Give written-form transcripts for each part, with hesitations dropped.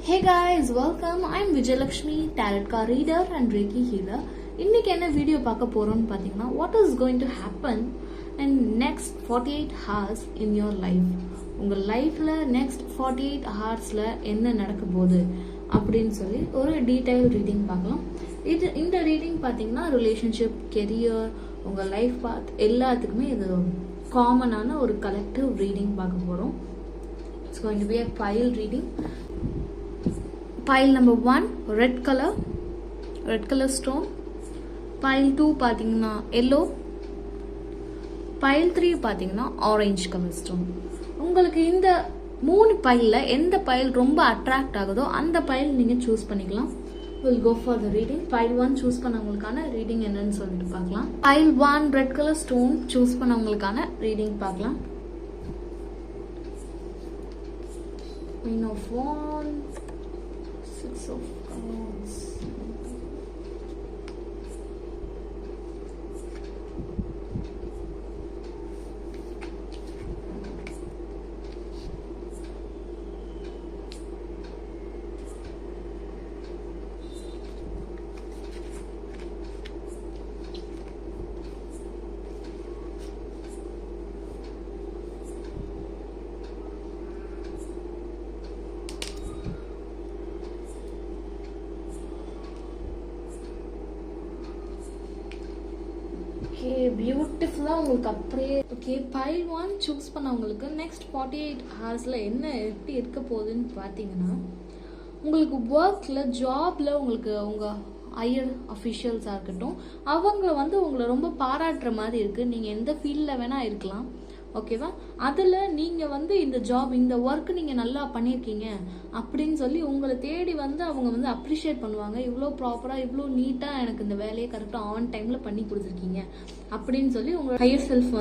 Hey guys, welcome. I'm Vijayalakshmi, tarot card reader and Reiki healer. இன்னைக்கு என்ன video பார்க்க போறோம்னு பாத்தீங்கன்னா what is going to happen in next 48 hours in your life. உங்க லைஃப்ல next 48 hoursல என்ன நடக்க போகுது அப்படின்னு சொல்லி ஒரு டீடைல் ரீடிங் பார்க்கலாம். இந்த ரீடிங் பாத்தீங்கன்னா ரிலேஷன்ஷிப், கெரியர், உங்க லைஃப் பாத் எல்லாத்துக்குமே இது காமனான ஒரு கலெக்டிவ் ரீடிங் பார்க்க போறோம். It's going to be a pile reading. Pile number 1 red color stone. Pile 2 பாத்தீங்கன்னா yellow. Pile 3 பாத்தீங்கன்னா orange color stone. உங்களுக்கு இந்த 3 பைல்ல எந்த பைல் ரொம்ப அட்ராக்ட் ஆகுதோ அந்த பைல் நீங்க சூஸ் பண்ணிக்கலாம். We'll go for the reading. Pile 1 choose பண்ணவங்களுக்கான ரீடிங் என்னன்னு சொல்லிட்டு பார்க்கலாம். Pile 1 red color stone choose பண்ணவங்களுக்கான ரீடிங் பார்க்கலாம். Queen of Wands, Six of Cups. பியூட்டிஃபுல்லா உங்களுக்கு அப்படியே ஓகே. பைல் 1 சூஸ் பண்ணவங்களுக்கு நெக்ஸ்ட் 48 ஹவர்ஸ்ல என்ன எப்படி இருக்க போகுதுன்னு பார்த்தீங்கன்னா, உங்களுக்கு ஒர்க்ல ஜாப்ல உங்களுக்கு உங்க ஹையர் அஃபிஷியல்ஸாக இருக்கட்டும், அவங்க உங்களை ரொம்ப பாராட்டுற மாதிரி இருக்கு. நீங்க எந்த ஃபீல்டில் வேணா இருக்கலாம், ஓகேவா? அதில் நீங்கள் இந்த ஜாப், இந்த ஒர்க் நீங்கள் நல்லா பண்ணியிருக்கீங்க அப்படின்னு சொல்லி உங்களை தேடி அவங்க அப்ரிஷியேட் பண்ணுவாங்க. இவ்வளோ ப்ராப்பராக, இவ்வளோ நீட்டாக எனக்கு இந்த வேலையை கரெக்டாக ஆன் டைமில் பண்ணி கொடுத்துருக்கீங்க அப்படின்னு சொல்லி உங்களோட ஹையர் செல்ஃப்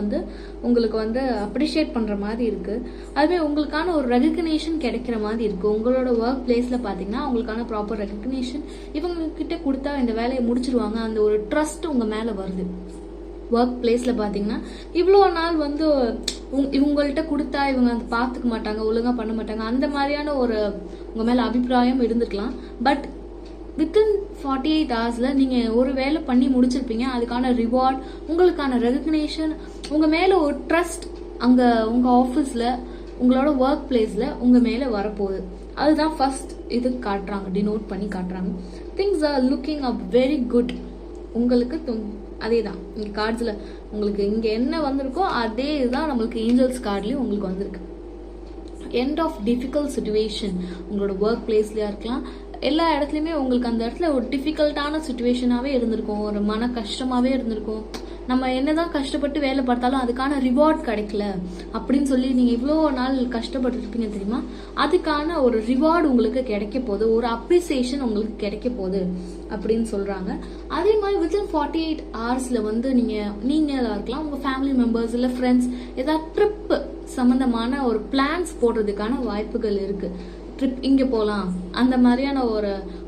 உங்களுக்கு அப்ரிஷியேட் பண்ணுற மாதிரி இருக்குது. அதுவே உங்களுக்கான ஒரு ரெகக்னேஷன் கிடைக்கிற மாதிரி இருக்குது. உங்களோட ஒர்க் பிளேஸில் பார்த்தீங்கன்னா உங்களுக்கான ப்ராப்பர் ரெகக்னேஷன் இவங்க கிட்ட கொடுத்தா இந்த வேலையை முடிச்சிருவாங்க. அந்த ஒரு ட்ரஸ்ட் உங்கள் மேலே வருது. ஒர்க் பிளேஸில் பார்த்தீங்கன்னா இவ்வளோ நாள் இவங்கள்ட்ட கொடுத்தா இவங்க பார்த்துக்க மாட்டாங்க, ஒழுங்காக பண்ண மாட்டாங்க, அந்த மாதிரியான ஒரு உங்கள் மேலே அபிப்பிராயம் இருந்திருக்கலாம். பட் வித்தின் 48 ஹவர்ஸில் நீங்கள் ஒரு வேலை பண்ணி முடிச்சிருப்பீங்க. அதுக்கான ரிவார்ட், உங்களுக்கான ரெகக்னேஷன், உங்கள் மேலே ஒரு ட்ரஸ்ட் அங்கே உங்கள் ஆஃபீஸில், உங்களோட ஒர்க் பிளேஸில் உங்கள் மேலே வரப்போகுது. அதுதான் ஃபர்ஸ்ட் இது காட்டுறாங்க, டினோட் பண்ணி காட்டுறாங்க. Things are looking up very good. உங்களுக்கு அதே தான் இங்கே கார்ட்ஸில் உங்களுக்கு இங்கே என்ன வந்திருக்கோ அதே இதுதான் நம்மளுக்கு ஏஞ்சல்ஸ் கார்ட்லேயும் உங்களுக்கு வந்திருக்கு. End of difficult situation. உங்களோட ஒர்க் பிளேஸ்லையா இருக்கலாம், எல்லா இடத்துலையுமே உங்களுக்கு அந்த இடத்துல ஒரு டிஃபிகல்ட்டான சுச்சுவேஷனாகவே இருந்திருக்கும், ஒரு மன கஷ்டமாகவே இருந்திருக்கும். நம்ம என்னதான் கஷ்டப்பட்டு வேலை பார்த்தாலும் அதுக்கான ரிவார்ட் கிடைக்கல அப்படின்னு சொல்லி நீங்கள் இவ்வளோ நாள் கஷ்டப்பட்டு இருப்பீங்க தெரியுமா, அதுக்கான ஒரு ரிவார்டு உங்களுக்கு கிடைக்க போகுது, ஒரு அப்ரிசியேஷன் உங்களுக்கு கிடைக்க போகுது அப்படின்னு சொல்கிறாங்க. அதே மாதிரி வித்தின் 48 ஹவர்ஸில் நீங்களா இருக்கலாம், உங்கள் ஃபேமிலி மெம்பர்ஸ் இல்லை ஃப்ரெண்ட்ஸ் ஏதாவது ட்ரிப் சம்மந்தமான ஒரு பிளான்ஸ் போடுறதுக்கான வாய்ப்புகள் இருக்குது. ட்ரிப் இங்கே போகலாம், அந்த மாதிரியான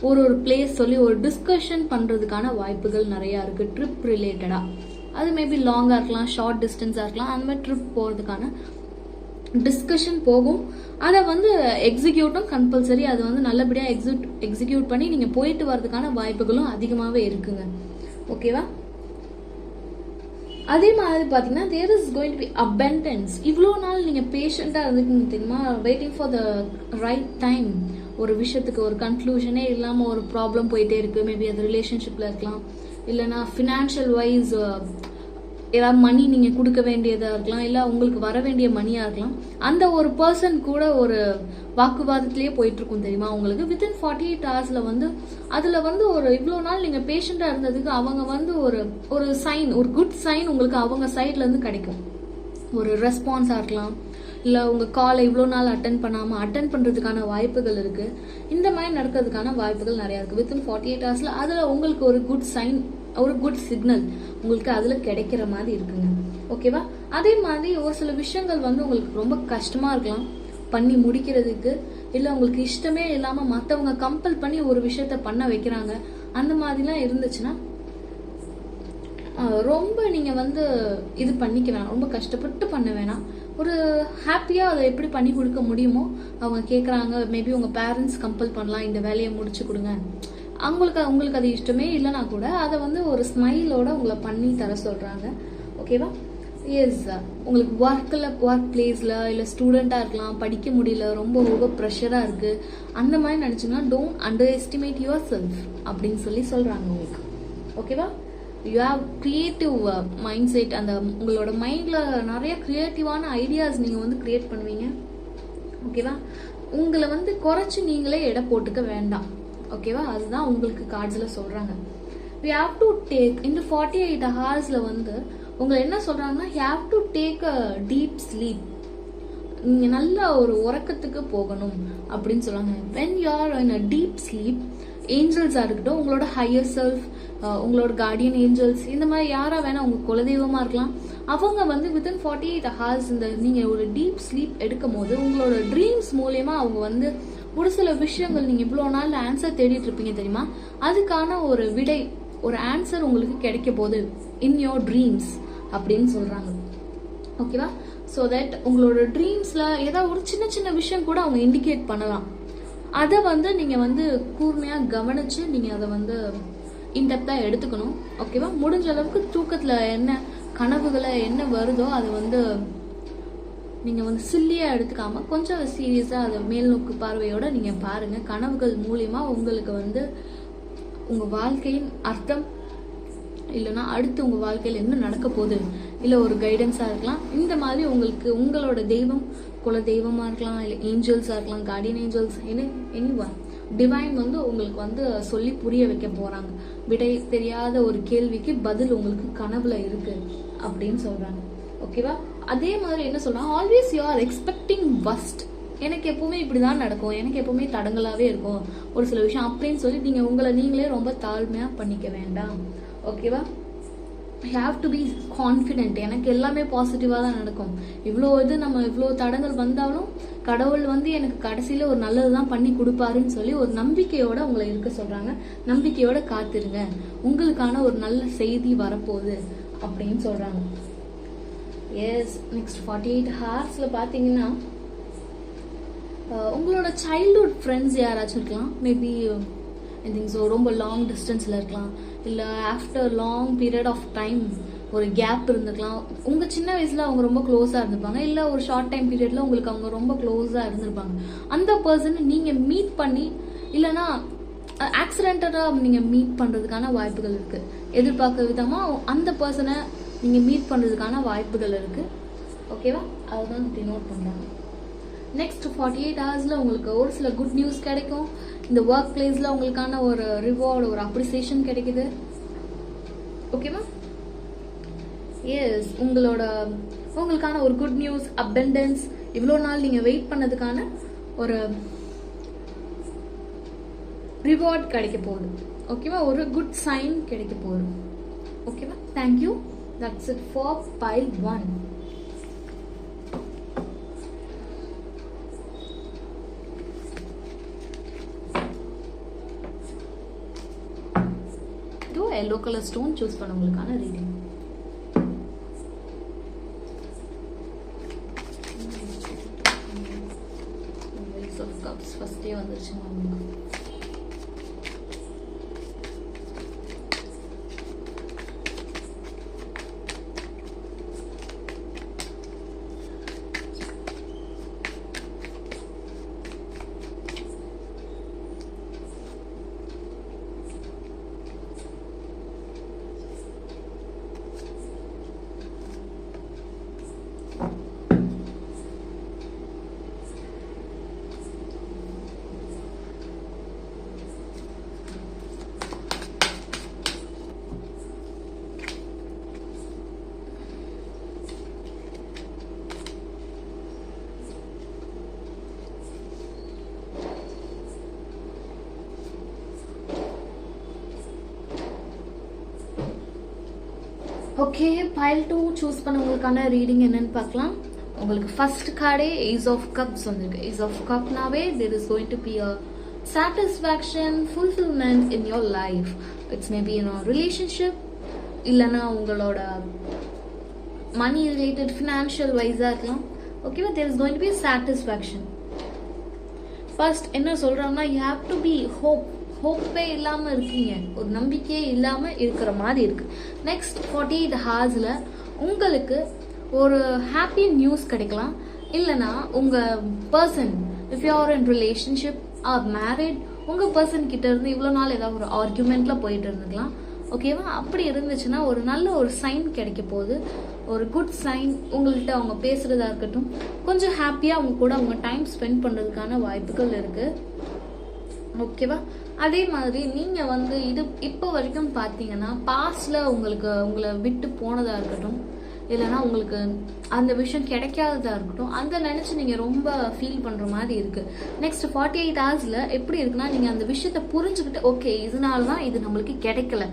ஒரு பிளேஸ் சொல்லி ஒரு டிஸ்கஷன் பண்ணுறதுக்கான வாய்ப்புகள் நிறையா இருக்குது. ட்ரிப் ரிலேட்டடாக அது மேபி லாங்காக இருக்கலாம், ஷார்ட் டிஸ்டன்ஸாக இருக்கலாம். அந்த மாதிரி ட்ரிப் போகிறதுக்கான டிஸ்கஷன் போகும். அதை எக்ஸிக்யூட்டும் கம்பல்சரி. அது நல்லபடியாக எக்ஸிக்யூட் பண்ணி நீங்கள் போயிட்டு வர்றதுக்கான வாய்ப்புகளும் அதிகமாகவே இருக்குங்க, ஓகேவா? அதே மாதிரி பார்த்தீங்கன்னா there is going to be abundance. இவ்வளோ நாள் நீங்கள் பேஷண்ட்டாக இருந்துக்கீங்க தெரியுமா, waiting for the right time. ஒரு விஷயத்துக்கு ஒரு கன்க்ளூஷனே இல்லாமல் ஒரு ப்ராப்ளம் போயிட்டே இருக்கு. மேபி அது ரிலேஷன்ஷிப்பில் இருக்கலாம், இல்லைன்னா ஃபினான்ஷியல் வைஸ் ஏதாவது மணி நீங்கள் கொடுக்க வேண்டியதாக இருக்கலாம், இல்லை உங்களுக்கு வர வேண்டிய மணியாக இருக்கலாம். அந்த ஒரு பர்சன் கூட ஒரு வாக்குவாதத்திலேயே போயிட்டு இருக்கும் தெரியுமா உங்களுக்கு. வித்தின் 48 ஹவர்ஸில் அதில் ஒரு இவ்வளோ நாள் நீங்கள் பேஷண்ட்டாக இருந்ததுக்கு அவங்க ஒரு சைன், ஒரு குட் சைன் உங்களுக்கு அவங்க சைட்லேருந்து கிடைக்கும். ஒரு ரெஸ்பான்ஸாக இருக்கலாம், இல்லை உங்கள் காலை இவ்வளோ நாள் அட்டன் பண்ணாமல் அட்டன் பண்ணுறதுக்கான வாய்ப்புகள் இருக்குது. இந்த மாதிரி நடக்கிறதுக்கான வாய்ப்புகள் நிறையா இருக்குது. வித்தின் 48 ஹவர்ஸில் அதில் உங்களுக்கு ஒரு குட் சைன், ஒரு குட் சிக்னல் உங்களுக்கு அதில் கிடைக்கிற மாதிரி இருக்குங்க, ஓகேவா? அதே மாதிரி ஒரு சில விஷயங்கள் உங்களுக்கு ரொம்ப கஷ்டமாக இருக்கலாம் பண்ணி முடிக்கிறதுக்கு, இல்லை உங்களுக்கு இஷ்டமே இல்லாமல் மற்றவங்க கம்பல் பண்ணி ஒரு விஷயத்த பண்ண வைக்கிறாங்க. அந்த மாதிரிலாம் இருந்துச்சுன்னா ரொம்ப நீங்கள் இது பண்ணிக்க வேணாம், ரொம்ப கஷ்டப்பட்டு பண்ண வேணாம். ஒரு ஹாப்பியாக அதை எப்படி பண்ணி கொடுக்க முடியுமோ அவங்க கேட்குறாங்க. மேபி உங்கள் பேரண்ட்ஸ் கம்பல் பண்ணலாம், இந்த வேலையை முடிச்சு கொடுங்க. உங்களுக்கு அது இஷ்டமே இல்லைனா கூட அதை வந்து ஒரு ஸ்மைலோட உங்களை பண்ணி தர சொல்கிறாங்க. ஓகேவா? எஸ், உங்களுக்கு ஒர்க் பிளேஸில் இல்லை ஸ்டூடெண்ட்டாக இருக்கலாம், படிக்க முடியல, ரொம்ப ஓவர் ப்ரெஷராக இருக்குது, அந்த மாதிரி நினச்சிங்கன்னா don't under estimate your self அப்படின்னு சொல்கிறாங்க உங்களுக்கு. ஓகேவா? You have creative mind set. அந்த உங்களோட மைண்டில் நிறைய க்ரியேட்டிவான ஐடியாஸ் நீங்கள் வந்து க்ரியேட் பண்ணுவீங்க. ஓகேவா? உங்களை வந்து குறைச்சி நீங்களே எடை போட்டுக்க வேண்டாம். ஓகேவா? அதுதான் உங்களுக்கு கார்ட்ஸில் சொல்கிறாங்க. வி ஹாவ் டு டேக் இந்த 48 ஹவர்ஸில் வந்து உங்களை என்ன சொல்கிறாங்கன்னா, you have to take a deep sleep. நீங்கள் நல்ல ஒரு உறக்கத்துக்கு போகணும் அப்படின்னு சொல்லுவாங்க. When you are in a deep sleep, ஏஞ்சல்ஸாக இருக்கட்டும், உங்களோட ஹையர் செல்ஃப், உங்களோட கார்டியன் ஏஞ்சல்ஸ், இந்த மாதிரி யாராக வேணால் உங்கள் குலதெய்வமாக இருக்கலாம், அவங்க வந்து வித்தின் 48 ஹவர்ஸ் இந்த நீங்கள் ஒரு டீப் ஸ்லீப் எடுக்கும் போது உங்களோட ட்ரீம்ஸ் மூலயமா அவங்க வந்து ஒரு சில விஷயங்கள் நீங்கள் இவ்வளோ நாள் ஆன்சர் தேடிட்டு இருப்பீங்க தெரியுமா, அதுக்கான ஒரு விடை, ஒரு ஆன்சர் உங்களுக்கு கிடைக்க போகுது இன் யோர் ட்ரீம்ஸ் அப்படின்னு சொல்கிறாங்க. ஓகேவா? ஸோ தட் உங்களோட ட்ரீம்ஸில் ஏதாவது ஒரு சின்ன சின்ன விஷயம் கூட அவங்க இண்டிகேட் பண்ணலாம். அதை வந்து நீங்கள் வந்து கூர்மையாக கவனித்து நீங்கள் அதை வந்து இன்டெப்த்தாக எடுத்துக்கணும். ஓகேவா? முடிஞ்ச அளவுக்கு தூக்கத்தில் என்ன கனவுகளை என்ன வருதோ அதை வந்து நீங்கள் வந்து சில்லியாக எடுத்துக்காமல் கொஞ்சம் சீரியஸாக அதை மேல்நோக்கு பார்வையோடு நீங்கள் பாருங்கள். கனவுகள் மூலிமா உங்களுக்கு வந்து உங்கள் வாழ்க்கையின் அர்த்தம், இல்லைனா அடுத்து உங்கள் வாழ்க்கையில் என்ன நடக்க போகுது, இல்லை ஒரு கைடன்ஸாக இருக்கலாம். இந்த மாதிரி உங்களுக்கு உங்களோட தெய்வம், குல தெய்வமாக இருக்கலாம், இல்லை ஏஞ்சல்ஸாக இருக்கலாம், கார்டியன் ஏஞ்சல்ஸ், எனிவன் டிவைன் வந்து உங்களுக்கு வந்து சொல்லி புரிய வைக்க போகிறாங்க. விடை தெரியாத ஒரு கேள்விக்கு பதில் உங்களுக்கு கனவுல இருக்கு அப்படின்னு சொல்கிறாங்க. ஓகேவா? அதே மாதிரி என்ன சொல்கிறாங்க, ஆல்வேஸ் யூ ஆர் எக்ஸ்பெக்டிங் வஸ்ட். எனக்கு எப்பவுமே இப்படி தான் நடக்கும், எனக்கு எப்பவுமே தடங்களாகவே இருக்கும் ஒரு சில விஷயம் அப்படின்னு சொல்லி நீங்கள் உங்களை நீங்களே ரொம்ப தாழ்மையாக பண்ணிக்க வேண்டாம். ஓகேவா? Have to be confident. எனக்கு எல்லாமே பாசிட்டிவாக தான் நடக்கும். இவ்வளோ தடங்கள் வந்தாலும் கடவுள் வந்து எனக்கு கடைசியில் ஒரு நல்லது தான் பண்ணி கொடுப்பாருன்னு சொல்லி ஒரு நம்பிக்கையோட உங்களை இருக்க சொல்கிறாங்க. நம்பிக்கையோட காத்திருங்க, உங்களுக்கான ஒரு நல்ல செய்தி வரப்போகுது அப்படின்னு சொல்கிறாங்க. எஸ், நெக்ஸ்ட் 48 ஹவர்ஸில் பார்த்தீங்கன்னா உங்களோட சைல்ட்ஹுட் ஃப்ரெண்ட்ஸ் யாராச்சும் இருக்கலாம். மேபி ஐ திங்க் ஸோ ரொம்ப லாங் டிஸ்டன்ஸில் இருக்கலாம், இல்லை after long period of time ஒரு கேப் இருந்திருக்கலாம். உங்கள் சின்ன வயசில் அவங்க ரொம்ப க்ளோஸாக இருந்திருப்பாங்க, இல்லை ஒரு ஷார்ட் டைம் பீரியடில் உங்களுக்கு அவங்க ரொம்ப க்ளோஸாக இருந்திருப்பாங்க. அந்த பர்சனை நீங்கள் மீட் பண்ணி இல்லைனா ஆக்சிடென்டலாக நீங்கள் மீட் பண்ணுறதுக்கான வாய்ப்புகள் இருக்குது. எதிர்பார்க்க விதமாக அந்த பர்சனை நீங்கள் மீட் பண்ணுறதுக்கான வாய்ப்புகள் இருக்குது. ஓகேவா? அதுதான் டினோட் பண்ணுறாங்க. நெக்ஸ்ட் 48 ஹவர்ஸில் உங்களுக்கு ஒரு சில குட் நியூஸ் கிடைக்கும். இந்த ஒர்க் பிளேஸில் உங்களுக்கான ஒரு ரிவார்டு, ஒரு அப்ரிசியேஷன் கிடைக்குது. ஓகேவா? எஸ், உங்களுக்கான ஒரு குட் நியூஸ், அபெண்டன்ஸ், இவ்வளோ நாள் நீங்கள் வெயிட் பண்ணதுக்கான ஒரு ரிவார்ட் கிடைக்க போகுது. ஓகேவா? ஒரு குட் சைன் கிடைக்க போகுது. ஓகேவா? Thank you. That's it for pile 1. Yellow colour stone choose பண்ணவங்களுக்கான ரீடிங். Ace of Cups ஃபர்ஸ்டே வந்துருச்சுங்க உங்களுக்கு. ஓகே, pile 2 சூஸ் பண்ணவங்களுக்கான ரீடிங் என்னன்னு பார்க்கலாம். உங்களுக்கு ஃபர்ஸ்ட் கார்டே ஏஸ் ஆஃப் கப்ஸ் வந்திருக்கு. ஏஸ் ஆஃப் கப்னாவே there is going to be a satisfaction, fulfillment in your life. It's maybe in a relationship, இல்லைன்னா உங்களோட மணி ரிலேட்டட் ஃபினான்ஷியல் வைஸாக இருக்கலாம். ஓகேவா. There is going to be satisfaction. First என்ன சொல்றாங்கன்னா, யூ ஹேவ் டு பி ஹோப்பே இல்லாமல் இருக்கீங்க, ஒரு நம்பிக்கையே இல்லாமல் இருக்கிற மாதிரி இருக்கு. நெக்ஸ்ட் 48 ஹார்ஸில் உங்களுக்கு ஒரு ஹாப்பி நியூஸ் கிடைக்கலாம். இல்லைனா உங்கள் person, if you are in relationship are married, உங்கள் பர்சன் கிட்ட இருந்து இவ்வளோ நாள் ஏதாவது ஒரு ஆர்குமெண்ட்ல போயிட்டு இருந்துக்கலாம். ஓகேவா. அப்படி இருந்துச்சுன்னா ஒரு நல்ல ஒரு சைன் கிடைக்க போகுது, ஒரு குட் சைன். உங்கள்கிட்ட அவங்க பேசுறதா இருக்கட்டும், கொஞ்சம் ஹாப்பியாக அவங்க கூட அவங்க டைம் ஸ்பெண்ட் பண்ணுறதுக்கான வாய்ப்புகள் இருக்கு. ஓகேவா. அதே மாதிரி நீங்க வந்து இது இப்போ வரைக்கும் பார்த்தீங்கன்னா பாஸ்ட்ல உங்களை விட்டு போனதா இருக்கட்டும், இல்லைன்னா உங்களுக்கு அந்த விஷயம் கிடைக்காததா இருக்கட்டும், அந்த நினைச்சு நீங்க ரொம்ப ஃபீல் பண்ற மாதிரி இருக்கு. நெக்ஸ்ட் 48 ஹார்ஸ்ல எப்படி இருக்குன்னா, நீங்க அந்த விஷயத்த புரிஞ்சுக்கிட்டு ஓகே இதனாலதான் இது நம்மளுக்கு கிடைக்கல,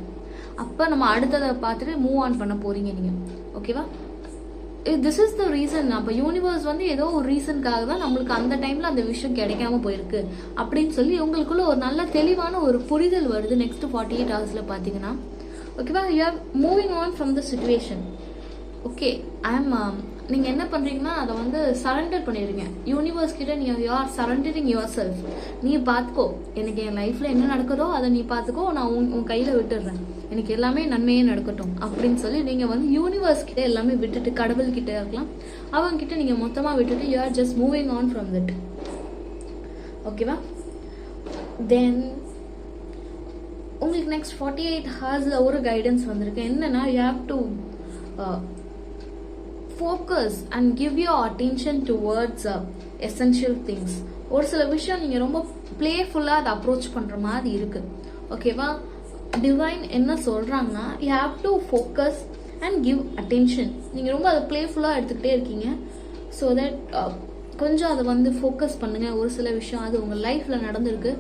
அப்ப நம்ம அடுத்ததை பார்த்துட்டு மூவ் ஆன் பண்ண போறீங்க நீங்க. ஓகேவா. This is the reason. அப்போ யூனிவர்ஸ் வந்து ஏதோ ஒரு ரீசனுக்காக தான் நம்மளுக்கு அந்த டைம்ல அந்த விஷயம் கிடைக்காம போயிருக்கு அப்படின்னு சொல்லி உங்களுக்குள்ள ஒரு நல்ல தெளிவான ஒரு புரிதல் வருது நெக்ஸ்ட் 48 ஹார்ஸ்ல பாத்தீங்கன்னா. ஓகேவா. You are moving on from the situation. Okay, நீங்க என்ன பண்றீங்கன்னா அதை வந்து சரண்டர் பண்ணிடுங்க யூனிவர்ஸ் கிட்ட. You are surrendering your self. நீ பாத்துக்கோ, எனக்கு என் லைஃப்ல என்ன நடக்குதோ அதை நீ பாத்துக்கோ, நான் உன் கையில விட்டுடுறேன், எனக்கு எல்லாமே நன்மையே நடக்கட்டும் அப்படின்னு சொல்லி நீங்க வந்து யூனிவர்ஸ் கிட்ட எல்லாமே விட்டுட்டு, கடவுள் கிட்ட இருக்கலாம், அவங்க கிட்ட நீங்க மொத்தமா விட்டுட்டு you are just moving on from that. ஓகேவா. தென் உங்களுக்கு நெக்ஸ்ட் 48 ஹார்ஸ்ல ஒரு கைடன்ஸ் வந்திருக்கு. என்னன்னா, you have to focus and give your attention towards essential things. ஒரு சில விஷயம் நீங்க ரொம்ப பிளேஃபுல்லா அதை அப்ரோச் பண்ற மாதிரி இருக்கு. ஓகேவா. டிவைன் என்ன சொல்றாங்கன்னா, you have to focus and give attention. நீங்க ரொம்ப அதை பிளேஃபுல்லா எடுத்துக்கிட்டே இருக்கீங்க. ஸோ தட் கொஞ்சம் அதை வந்து ஃபோக்கஸ் பண்ணுங்க. ஒரு சில விஷயம் அது உங்க லைஃப்ல நடந்திருக்கு,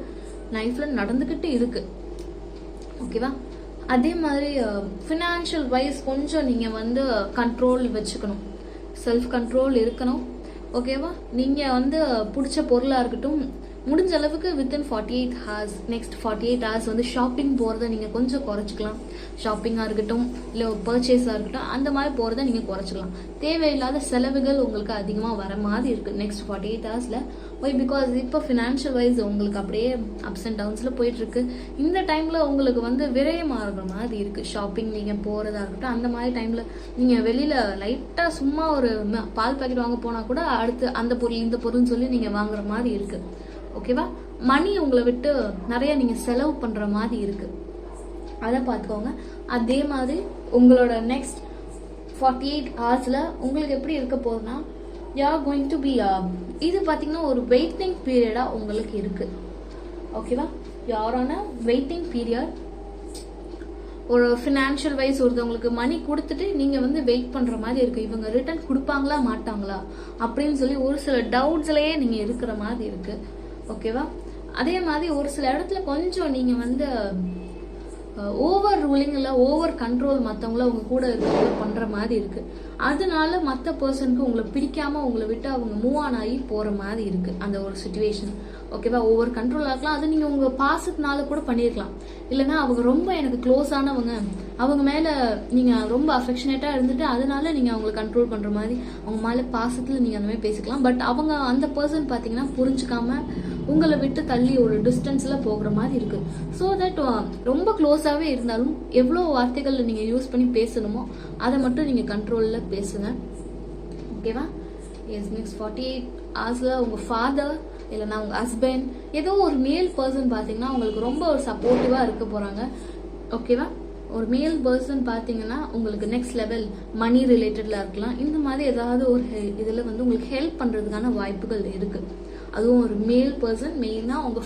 லைஃப்ல நடந்துகிட்டு இருக்கு. ஓகேவா. அதே மாதிரி ஃபினான்ஷியல் வைஸ் கொஞ்சம் நீங்க வந்து கண்ட்ரோல் வச்சுக்கணும், செல்ஃப் கண்ட்ரோல் இருக்கணும். ஓகேவா. நீங்க வந்து பிடிச்ச பொருளா இருக்கட்டும், முடிஞ்ச அளவுக்கு வித்தின் 48 ஹார்ஸ், நெக்ஸ்ட் 48 ஹார்ஸ் வந்து ஷாப்பிங் போறதை நீங்க கொஞ்சம் குறைச்சிக்கலாம். ஷாப்பிங்கா இருக்கட்டும், இல்லை பர்ச்சேஸா இருக்கட்டும், அந்த மாதிரி போறதை நீங்க குறைச்சிக்கலாம். தேவையில்லாத செலவுகள் உங்களுக்கு அதிகமா வர மாதிரி இருக்கு நெக்ஸ்ட் 48 ஹார்ஸ்ல. ஒய் பிகாஸ் இப்போ ஃபினான்ஷியல் வைஸ் உங்களுக்கு அப்படியே அப்ஸ் அண்ட் டவுன்ஸ்ல போயிட்டு இருக்கு. இந்த டைம்ல உங்களுக்கு வந்து விரயமாகிற மாதிரி இருக்கு. ஷாப்பிங் நீங்க போறதா இருக்கட்டும், அந்த மாதிரி டைம்ல நீங்க வெளியில லைட்டா சும்மா ஒரு பால் பாக்கெட் வாங்க போனா கூட அடுத்து அந்த பொருள் இந்த பொருள்னு சொல்லி நீங்க வாங்குற மாதிரி இருக்கு. ஓகேவா. மணி உங்களை விட்டு நிறைய நீங்க செலவு பண்ற மாதிரி இருக்கு, அதை பார்த்துக்கோங்க. அதே மாதிரி உங்களோட நெக்ஸ்ட் 48 ஹார்ஸ்ல உங்களுக்கு எப்படி இருக்க போகுதுன்னா, you are going to be இது பாத்தீங்கன்னா ஒரு வெயிட்டிங் பீரியடா உங்களுக்கு இருக்கு. ஓகேவா. You are on a waiting period. ஒரு ஃபினான்ஷியல் வைஸ் ஒருத்தவங்களுக்கு மணி கொடுத்துட்டு நீங்க வந்து வெயிட் பண்ற மாதிரி இருக்கு. இவங்க ரிட்டர்ன் கொடுப்பாங்களா மாட்டாங்களா அப்படின்னு சொல்லி ஒரு சில டவுட்ஸ்லயே நீங்க இருக்கிற மாதிரி இருக்கு. ஓகேவா. அதே மாதிரி ஒரு சில இடத்துல கொஞ்சம் நீங்க வந்து ஓவர் ரூலிங் இல்ல ஓவர் கண்ட்ரோல் மத்தவங்கள உங்க கூட இருக்கிறவங்க பண்ற மாதிரி இருக்கு. அதனால மத்த பர்சனுக்கு உங்களை பிடிக்காம உங்களை விட்டு அவங்க மூவ் ஆன் ஆகி போற மாதிரி இருக்கு அந்த ஒரு சிச்சுவேஷன். ஓகேவா. ஓவர் கண்ட்ரோல் ஆகலாம். அது நீங்க உங்க பாசத்தினால கூட பண்ணிருக்கலாம். இல்லைன்னா அவங்க ரொம்ப எனக்கு க்ளோஸ் ஆனவங்க, அவங்க மேல நீங்க ரொம்ப அஃபெக்ஷனேட்டா இருந்துட்டு அதனால நீங்க அவங்களை கண்ட்ரோல் பண்ற மாதிரி, அவங்க மேல பாசத்துல நீங்க அந்த மாதிரி பேசிக்கலாம். பட் அவங்க அந்த பர்சன் பாத்தீங்கன்னா புரிஞ்சுக்காம உங்களை விட்டு தள்ளி ஒரு டிஸ்டன்ஸ்ல போகிற மாதிரி இருக்கு. ஸோ தட் ரொம்ப க்ளோஸாவே இருந்தாலும் எவ்வளவு வார்த்தைகள் நீங்க யூஸ் பண்ணி பேசணுமோ அதை மட்டும் நீங்க கண்ட்ரோல்ல பேசுங்க. ஓகேவா. எஸ். நெக்ஸ்ட் 48 ஹார்ஸ்ல உங்க ஃபாதர் இல்லைன்னா உங்க ஹஸ்பண்ட் ஏதோ ஒரு மேல் பர்சன் பாத்தீங்கன்னா உங்களுக்கு ரொம்ப ஒரு சப்போர்ட்டிவா இருக்க போறாங்க. ஓகேவா. ஒரு மேல் பர்சன் பாத்தீங்கன்னா உங்களுக்கு நெக்ஸ்ட் லெவல் மணி ரிலேட்டட்ல இருக்கலாம். இந்த மாதிரி ஏதாவது ஒரு இதுல வந்து உங்களுக்கு ஹெல்ப் பண்றதுக்கான வாய்ப்புகள் இருக்கு. அதுவும் ஒரு மேல் பர்சன், மெயினா உங்க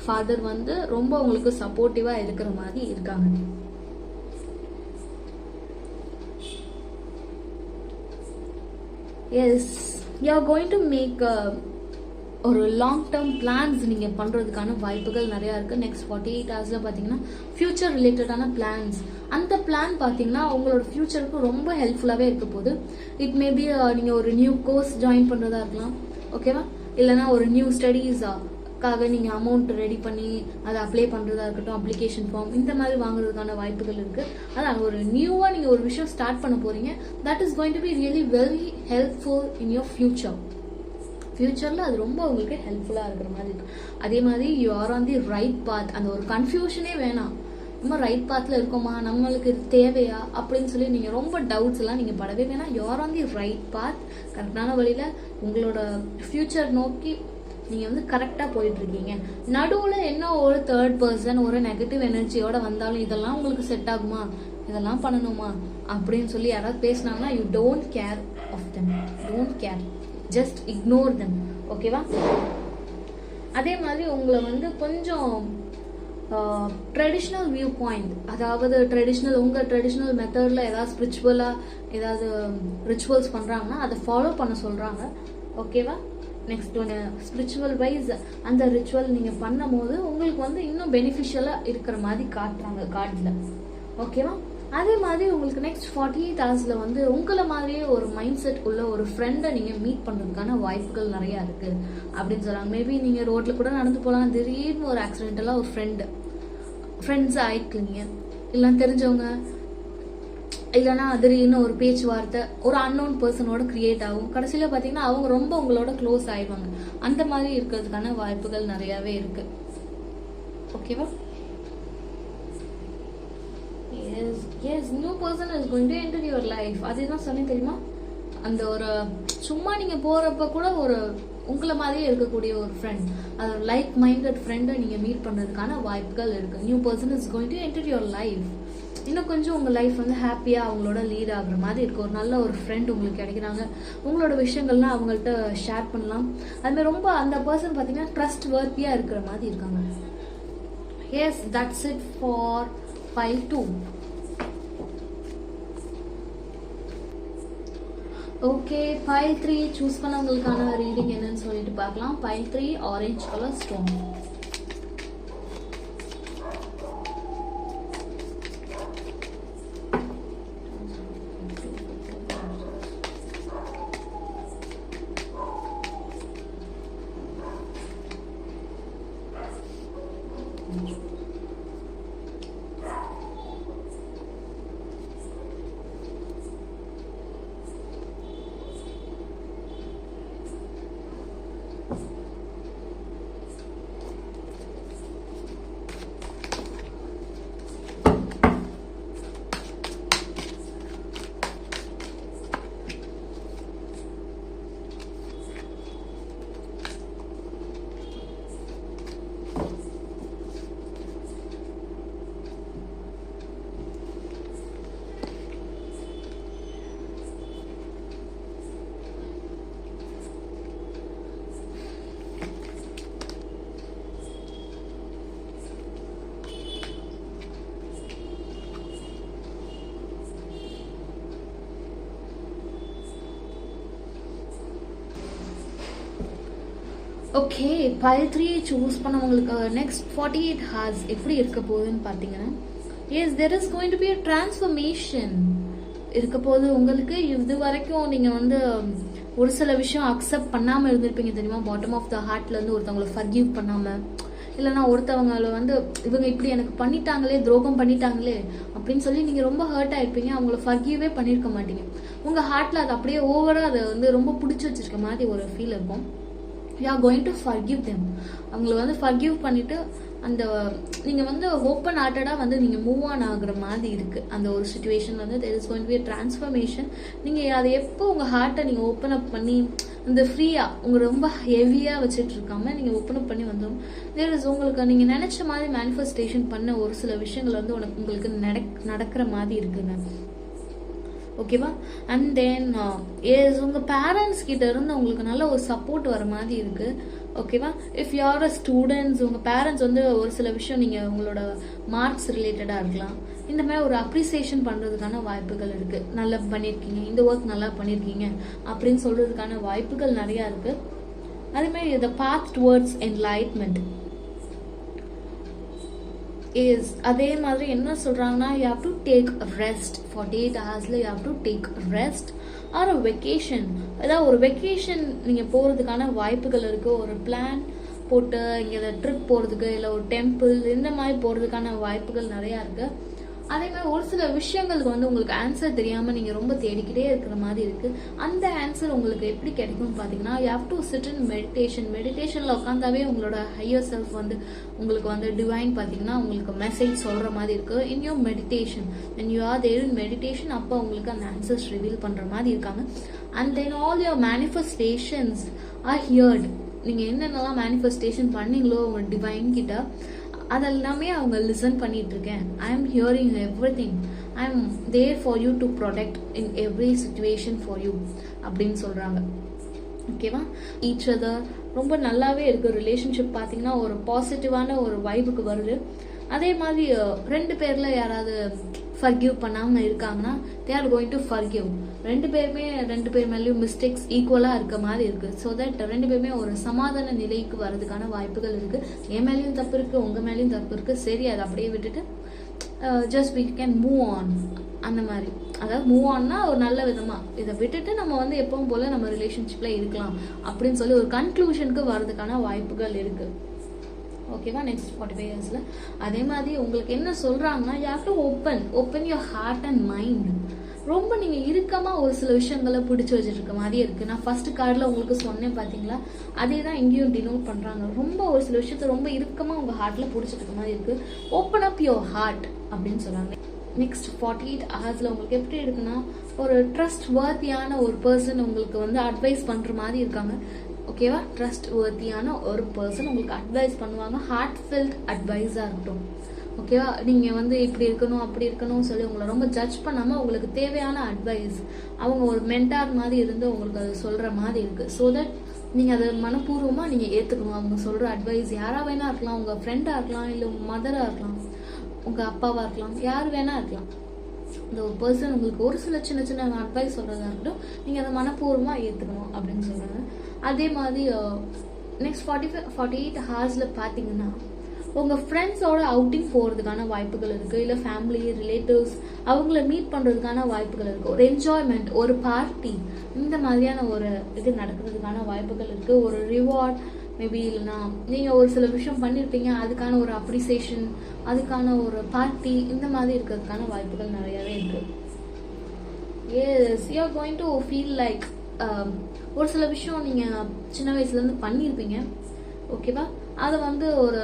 ஃபாதர் வந்து ரொம்ப உங்களுக்கு சப்போர்ட்டிவா இருக்கிற மாதிரி இருக்காங்க. Yes, you are going to make ஒரு லாங் டேர்ம் பிளான்ஸ் நீங்க பண்றதுக்கான வாய்ப்புகள் நிறைய இருக்கு. நெக்ஸ்ட் 48 ஹார்ஸ்ல பாத்தீங்கன்னா ஃபியூச்சர் ரிலேட்டடான பிளான்ஸ், அந்த பிளான் பாத்தீங்கன்னா உங்களோட ஃபியூச்சருக்கு ரொம்ப ஹெல்ப்ஃபுல்லாவே இருக்க போகுது. இட் மேபி நீங்க ஒரு நியூ கோர்ஸ் ஜாயின் பண்றதா இருக்கலாம். ஓகேவா. இல்லைன்னா ஒரு நியூ ஸ்டடீஸ் காக நீங்கள் அமௌண்ட் ரெடி பண்ணி அதை அப்ளை பண்ணுறதா இருக்கட்டும், அப்ளிகேஷன் ஃபார்ம் இந்த மாதிரி வாங்குறதுக்கான வாய்ப்புகள் இருக்குது. அதான் ஒரு நியூவாக நீங்கள் ஒரு விஷயம் ஸ்டார்ட் பண்ண போகிறீங்க. That is going to be really very helpful in your ஃபியூச்சரில் அது ரொம்ப உங்களுக்கு ஹெல்ப்ஃபுல்லாக இருக்கிற மாதிரி இருக்கு. அதே மாதிரி you are on the right path. அந்த ஒரு கன்ஃபியூஷனே வேணாம். நம்ம ரைட் பாத்தில் இருக்கோமா, நம்மளுக்கு இது தேவையா அப்படின்னு சொல்லி நீங்கள் ரொம்ப டவுட்ஸ் எல்லாம் நீங்கள் படவே வேணாம். You are on the right path. கரெக்டான வழியில் உங்களோட ஃபியூச்சர் நோக்கி நீங்கள் வந்து கரெக்டாக போயிட்டுருக்கீங்க. நடுவில் என்ன ஒரு தேர்ட் பர்சன் ஒரு நெகட்டிவ் எனர்ஜியோட வந்தாலும் இதெல்லாம் உங்களுக்கு செட் ஆகுமா, இதெல்லாம் பண்ணணுமா அப்படின்னு சொல்லி யாராவது பேசினாங்கன்னா you don't care of them. Don't care, just ignore them. ஓகேவா? அதே மாதிரி உங்களை வந்து கொஞ்சம் ட்ரெடிஷ்னல் வியூ பாயிண்ட், அதாவது உங்கள் ட்ரெடிஷ்னல் மெத்தடில் ஏதாவது ஸ்பிரிச்சுவலாக ஏதாவது ரிச்சுவல்ஸ் பண்ணுறாங்கன்னா அதை ஃபாலோ பண்ண சொல்கிறாங்க. ஓகேவா? நெக்ஸ்ட் ஒன்று ஸ்பிரிச்சுவல் வைஸ் அந்த ரிச்சுவல் நீங்கள் பண்ணும் போது உங்களுக்கு வந்து இன்னும் பெனிஃபிஷியலாக இருக்கிற மாதிரி காட்டுறாங்க கார்டில். ஓகேவா? அதே மாதிரி உங்களுக்கு நெக்ஸ்ட் 48 ஹவர்ஸில் வந்து உங்களை மாதிரியே ஒரு மைண்ட் செட் உள்ள ஒரு ஃப்ரெண்டை நீங்கள் மீட் பண்ணுறதுக்கான வாய்ப்புகள் நிறையா இருக்குது அப்படின்னு சொல்கிறாங்க. மேபி நீங்கள் ரோட்டில் கூட நடந்து போகலாம், திடீர்னு ஒரு ஆக்சிடென்டெல்லாம் ஒரு ஃப்ரெண்ட்ஸ் ஆயிக்குங்க, இல்லை தெரிஞ்சவங்க, இல்லைன்னா திடீர்னு ஒரு பேச்சுவார்த்தை ஒரு அன்னோன் பர்சனோட கிரியேட் ஆகும். கடைசியில் பார்த்தீங்கன்னா அவங்க ரொம்ப உங்களோட க்ளோஸ் ஆயிடுவாங்க. அந்த மாதிரி இருக்கிறதுக்கான வாய்ப்புகள் நிறையாவே இருக்கு. ஓகேவா? Yes, new person is going to enter your life. அதுதான் சொன்னேன் தெரியுமா? அந்த ஒரு சும்மா நீங்க போறப்ப கூட ஒரு உங்களை மாதிரியே இருக்கக்கூடிய ஒரு ஃப்ரெண்ட், அது லைக் மைண்டட் ஃப்ரெண்டை நீங்க மீட் பண்றதுக்கான வாய்ப்புகள் இருக்கு. New person is going to enter your life. இன்னும் கொஞ்சம் உங்க லைஃப் வந்து ஹாப்பியா அவங்களோட லீட் ஆகுற மாதிரி இருக்கு. ஒரு நல்ல ஒரு ஃப்ரெண்ட் உங்களுக்கு கிடைக்கிறாங்க. உங்களோட விஷயங்கள்லாம் அவங்கள்ட்ட ஷேர் பண்ணலாம். அதுமாதிரி ரொம்ப அந்த பர்சன் பார்த்தீங்கன்னா ட்ரஸ்ட் வர்த்தியா இருக்கிற மாதிரி இருக்காங்க. Yes, that's it for pile 2. Okay, pile 3 choose பண்ணவங்களுக்கான ரீடிங் என்னன்னு சொல்லிட்டு பார்க்கலாம். pile 3 orange colour stone. Okay, pile 3 choose பண்ணவங்களுக்கு நெக்ஸ்ட் 48 hours எப்படி இருக்க போகுதுன்னு பார்த்தீங்கன்னா, yes, there is going to be a transformation இருக்க போது. உங்களுக்கு இது வரைக்கும் நீங்கள் வந்து ஒரு சில விஷயம் அக்செப்ட் பண்ணாமல் இருந்திருப்பீங்க தெரியுமா? பாட்டம் ஆஃப் த ஹார்ட்லேருந்து ஒருத்தவங்களை ஃபர்கிவ் பண்ணாமல், இல்லைனா ஒருத்தவங்களை வந்து இவங்க இப்படி எனக்கு பண்ணிட்டாங்களே, துரோகம் பண்ணிட்டாங்களே அப்படின்னு சொல்லி நீங்கள் ரொம்ப ஹர்ட் ஆகிருப்பீங்க. அவங்கள ஃபர்கிவே பண்ணியிருக்க மாட்டீங்க. உங்கள் ஹார்ட்டில் அது அப்படியே ஓவராக அதை வந்து ரொம்ப பிடிச்சி வச்சிருக்க மாதிரி ஒரு ஃபீல் இருக்கும். You are going to forgive them. அவங்களை வந்து ஃபர்கிவ் பண்ணிட்டு அந்த நீங்கள் வந்து ஓப்பன் ஹார்ட்டடாக வந்து நீங்கள் மூவ் ஆன் ஆகுற மாதிரி இருக்குது. அந்த ஒரு சுச்சுவேஷன் வந்து there is going to be a transformation. நீங்கள் அதை எப்போ உங்கள் ஹார்ட்டை நீங்கள் ஓப்பன் அப் பண்ணி அந்த ஃப்ரீயாக உங்கள் ரொம்ப ஹெவியாக வச்சுட்டு இருக்காமல் நீங்கள் ஓப்பன் அப் பண்ணி வந்துடும். தேர் இஸ் உங்களுக்கு நீங்கள் நினச்ச மாதிரி மேனிஃபெஸ்டேஷன் பண்ண ஒரு சில விஷயங்கள் வந்து உங்களுக்கு நடக்கிற மாதிரி இருக்குங்க. ஓகேவா? அண்ட் தென் எஸ், உங்கள் பேரண்ட்ஸ் கிட்ட இருந்து உங்களுக்கு நல்ல ஒரு சப்போர்ட் வர மாதிரி இருக்கு. ஓகேவா? If you are a students, உங்கள் பேரண்ட்ஸ் வந்து ஒரு சில விஷயம் நீங்கள் உங்களோட மார்க்ஸ் ரிலேட்டடாக இருக்கலாம், இந்த மாதிரி ஒரு அப்ரிசியேஷன் பண்ணுறதுக்கான வாய்ப்புகள் இருக்கு. நல்லா பண்ணியிருக்கீங்க, இந்த ஒர்க் நல்லா பண்ணியிருக்கீங்க அப்படின்னு சொல்றதுக்கான வாய்ப்புகள் நிறையா இருக்கு. அதே மாதிரி the path towards enlightenment is, அதே மாதிரி என்ன சொல்றாங்கன்னா, you have to take rest. 48 ஹவர்ஸ்ல you have to take rest or a vacation. ஏதாவது ஒரு வெக்கேஷன் நீங்கள் போகிறதுக்கான வாய்ப்புகள் இருக்குது. ஒரு பிளான் போட்டு இங்கே ட்ரிப் போகிறதுக்கு இல்லை ஒரு டெம்பிள் இந்த மாதிரி போகிறதுக்கான வாய்ப்புகள் நிறையா இருக்குது. அதே மாதிரி ஒரு சில விஷயங்களுக்கு வந்து உங்களுக்கு ஆன்சர் தெரியாமல் நீங்கள் ரொம்ப தேடிக்கிட்டே இருக்கிற மாதிரி இருக்குது. அந்த ஆன்சர் உங்களுக்கு எப்படி கிடைக்கும்னு பார்த்தீங்கன்னா, you have to sit in மெடிடேஷனில் உட்காந்தாவே உங்களோட ஹையர் செல்ஃப் வந்து உங்களுக்கு வந்து டிவைன் பார்த்தீங்கன்னா உங்களுக்கு மெசேஜ் சொல்கிற மாதிரி இருக்குது. In your meditation when you are there in meditation, அப்போ உங்களுக்கு அந்த ஆன்சர்ஸ் ரிவீல் பண்ணுற மாதிரி இருக்காங்க. And then all your manifestations are heard. நீங்கள் என்னென்னலாம் மேனிஃபெஸ்டேஷன் பண்ணீங்களோ உங்கள் டிவைன் கிட்ட, அதெல்லாமே அவங்க லிசன் பண்ணிட்டு இருக்கேன். I am hearing everything. I am there for you to protect in every situation for you அப்படின்னு சொல்றாங்க. ஓகேவா? ஈச் அதர் ரொம்ப நல்லாவே இருக்கு. ரிலேஷன்ஷிப் பார்த்தீங்கன்னா ஒரு பாசிட்டிவான ஒரு வைபுக்கு வருது. அதே மாதிரி ரெண்டு பேர்ல யாராவது ஃபர்கிவ் பண்ணாம இருக்காங்கன்னா they are going to forgive. ரெண்டு பேர் மேலேயும் மிஸ்டேக்ஸ் ஈக்குவலாக இருக்க மாதிரி இருக்கு. ஸோ தட் ரெண்டு பேருமே ஒரு சமாதான நிலைக்கு வர்றதுக்கான வாய்ப்புகள் இருக்கு. என் மேலேயும் தப்பு இருக்கு, உங்க மேலேயும் தப்பு இருக்கு, சரி அதை அப்படியே விட்டுட்டு just we can move on. அந்த மாதிரி, அதாவது மூவ் ஆன்னா ஒரு நல்ல விதமா இதை விட்டுட்டு நம்ம வந்து எப்பவும் போல நம்ம ரிலேஷன்ஷிப்ல இருக்கலாம் அப்படின்னு சொல்லி ஒரு கன்க்ளூஷனுக்கு வர்றதுக்கான வாய்ப்புகள் இருக்கு. ஓகேவா? நெக்ஸ்ட் 45 இயர்ஸ்ல அதே மாதிரி உங்களுக்கு என்ன சொல்றாங்கன்னா, you have to open your heart and mind. ரொம்ப நீங்க இறுக்கமா ஒரு சில விஷயங்களை பிடிச்சி வச்சுட்டு இருக்க மாதிரி இருக்கு. நான் ஃபர்ஸ்ட் கார்டில் உங்களுக்கு சொன்னேன் பாத்தீங்களா, அதே தான் இங்கேயும் டினோட் பண்றாங்க. ரொம்ப ஒரு சில விஷயத்த ரொம்ப இறுக்கமா உங்க ஹார்ட்ல பிடிச்சிட்டு இருக்க மாதிரி இருக்கு. ஓப்பன் அப் யுவர் ஹார்ட் அப்படின்னு சொல்றாங்க. நெக்ஸ்ட் 48 ஹவர்ஸ்ல உங்களுக்கு எப்படி இருக்குன்னா, ஒரு ட்ரஸ்ட் வர்த்தியான ஒரு பர்சன் உங்களுக்கு வந்து அட்வைஸ் பண்ற மாதிரி இருக்காங்க. ஓகேவா? ட்ரஸ்ட் வர்த்தியான ஒரு பர்சன் உங்களுக்கு அட்வைஸ் பண்ணுவாங்க. ஹார்ட் ஃபெல்ட் அட்வைஸா இருக்கட்டும். ஓகேவா? நீங்க வந்து இப்படி இருக்கணும் அப்படி இருக்கணும்னு சொல்லி உங்களை ரொம்ப ஜட்ஜ் பண்ணாம உங்களுக்கு தேவையான அட்வைஸ் அவங்க ஒரு மென்டார் மாதிரி இருந்து உங்களுக்கு அது சொல்ற மாதிரி இருக்கு. ஸோ தட் நீங்க அதை மனப்பூர்வமா நீங்க ஏத்துக்கணும். அவங்க சொல்ற அட்வைஸ் யாரா வேணா இருக்கலாம், உங்க ஃப்ரெண்டா இருக்கலாம், இல்ல உங்க மதரா இருக்கலாம், உங்க அப்பாவா இருக்கலாம், யார் வேணா இருக்கலாம். இந்த ஒரு பர்சன் உங்களுக்கு ஒரு சில சின்ன சின்ன அட்வைஸ் சொல்றதா இருக்கட்டும், நீங்க அதை மனப்பூர்வமா ஏத்துக்கணும் அப்படின்னு சொல்றாங்க. அதே மாதிரி நெக்ஸ்ட் 48 ஹவர்ஸ்ல பாத்தீங்கன்னா உங்க ஃப்ரெண்ட்ஸோட அவுட்டிங் போறதுக்கான வாய்ப்புகள் இருக்கு. இல்ல ஃபேமிலி ரிலேட்டிவ்ஸ் அவங்கள மீட் பண்றதுக்கான வாய்ப்புகள் இருக்கு. ஒரு என்ஜாய்மெண்ட், ஒரு பார்ட்டி, இந்த மாதிரியான ஒரு இது நடக்கிறதுக்கான வாய்ப்புகள் இருக்கு. ஒரு ரிவார்ட் மேபி, இல்லைன்னா நீங்க ஒரு சில விஷயம் பண்ணிருப்பீங்க, அதுக்கான ஒரு அப்ரிசியேஷன், அதுக்கான ஒரு பார்ட்டி, இந்த மாதிரி இருக்கிறதுக்கான வாய்ப்புகள் நிறையவே இருக்கு. Yes, you are going to feel like ஒரு சில விஷயம் நீங்க சின்ன வயசுல இருந்து பண்ணிருப்பீங்க. ஓகேவா? அதை வந்து ஒரு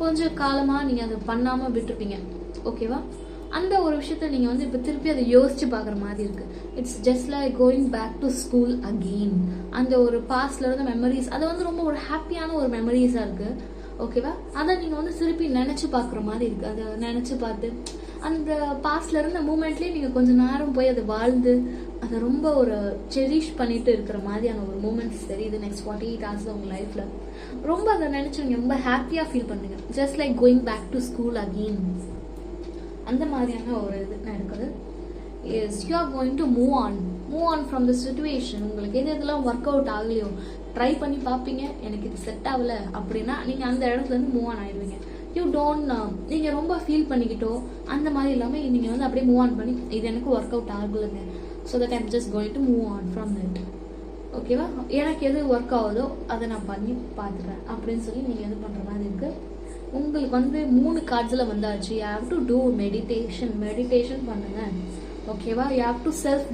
கொஞ்சம் காலமா நீங்க அதை பண்ணாம விட்டுருப்பீங்க. ஓகேவா? அந்த ஒரு விஷயத்த நீங்க வந்து இப்ப திருப்பி அதை யோசிச்சு பாக்குற மாதிரி இருக்கு. It's just like going back to school again. அந்த ஒரு பாஸ்ட்ல இருந்த மெமரிஸ், அது வந்து ரொம்ப ஒரு ஹாப்பியான ஒரு மெமரிஸா இருக்கு. ஓகேவா? அதை நீங்க வந்து திருப்பி நினைச்சு பாக்குற மாதிரி இருக்கு. அதை நினைச்சு பார்த்து அந்த பாஸ்ட்ல இருந்த மூமெண்ட்லயே நீங்க கொஞ்ச நேரம் போய் அதை வாழ்ந்து அதை ரொம்ப ஒரு செரிஷ் பண்ணிட்டு இருக்கிற மாதிரியான ஒரு மூமெண்ட்ஸ் தெரியுது. நெக்ஸ்ட் 48 ஹவர்ஸ்ல உங்க லைஃப்ல ரொம்ப அதை நினைச்சு நீங்க ரொம்ப ஹாப்பியா ஃபீல் பண்ணுங்க. Just like going back to school again. அந்த மாதிரியான ஒரு இது நடக்குது. Yes, you are going to move on from the situation. உங்களுக்கு எதெல்லாம் ஒர்க் அவுட் ஆகலையோ ட்ரை பண்ணி பார்ப்பீங்க. எனக்கு இது செட் ஆகல அப்படின்னா நீங்க அந்த இடத்துல இருந்து மூவ் ஆன் ஆயிடுவீங்க. யூ டோன்ட் நீங்க ரொம்ப ஃபீல் பண்ணிக்கிட்டோ அந்த மாதிரி இல்லாம நீங்க வந்து அப்படியே மூவ் ஆன் பண்ணி, இது எனக்கு ஒர்க் அவுட் ஆகலைங்க, so that I'm just going to move on from that. ஓகேவா? எனக்கு எது ஒர்க் ஆகுதோ அதை நான் பண்ணி பார்த்துக்கிறேன் அப்படின்னு சொல்லி நீங்க எது பண்ற மாதிரி இருக்கு. உங்களுக்கு வந்து 3 கார்ட்ஸ்ல வந்தாச்சு. You have to two meditation பண்ணுங்க. ஓகேவா? You have to self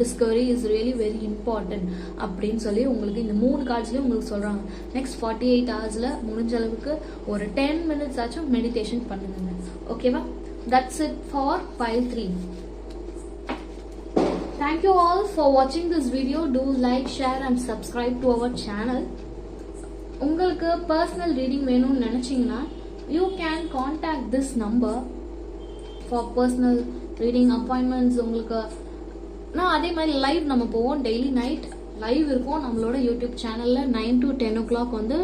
Discovery is really very important அப்படின்னு சொல்லி உங்களுக்கு இந்த 3 கார்ட்ஸ்லயும் உங்களுக்கு சொல்றாங்க. நெக்ஸ்ட் 48 ஹவர்ஸ்ல முடிஞ்ச அளவுக்கு ஒரு 10 மினிட்ஸ் ஆச்சும் மெடிடேஷன் பண்ணுங்க. ஓகேவா? That's it for pile 3. Thank you all for watching this video. Do like, share and subscribe to our channel. உங்களுக்கு personal reading வேணும்னு நினைச்சீங்கன்னா you can contact this number for personal reading appointments. உங்களுக்கு நான் அதே மாதிரி live நம்ம போவோம். Daily night live இருக்கும் நம்மளோட யூடியூப் சேனல்ல 9 to 10 o'clock வந்து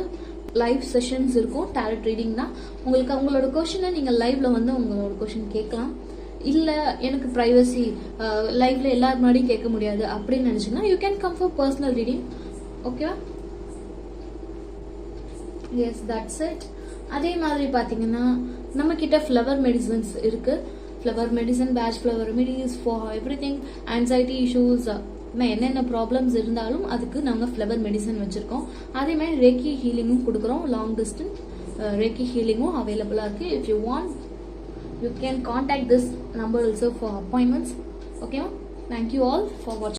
லைவ் செஷன்ஸ் இருக்கும். டேரட் ரீடிங் தான். உங்களுக்கு உங்களோட கொஸ்டினை நீங்க லைவ்ல வந்து உங்களோட கொஸ்டின் கேட்கலாம். இல்ல எனக்கு பிரைவசி லைவ்ல எல்லாரும் முன்னாடியும் கேட்க முடியாது அப்படின்னு நினைச்சீங்கன்னா you can come for personal reading. ஓகேவா? Yes, that's it. அதே மாதிரி பாத்தீங்கன்னா நம்ம கிட்ட ஃப்ளவர் மெடிசன்ஸ் இருக்கு. Flower medicine, Bach flower remedies for everything, anxiety issues, என்னென்ன ப்ராப்ளம்ஸ் இருந்தாலும் அதுக்கு நாங்கள் ஃப்ளவர் மெடிசன் வச்சுருக்கோம். அதே மாதிரி ரேக்கி ஹீலிங்கும் கொடுக்குறோம். லாங் டிஸ்டன்ஸ் ரேக்கி ஹீலிங்கும் அவைலபிளாக இருக்குது. If you want you can contact this number also for appointments. ஓகேவா? தேங்க்யூ ஆல் ஃபார் வாட்சிங்.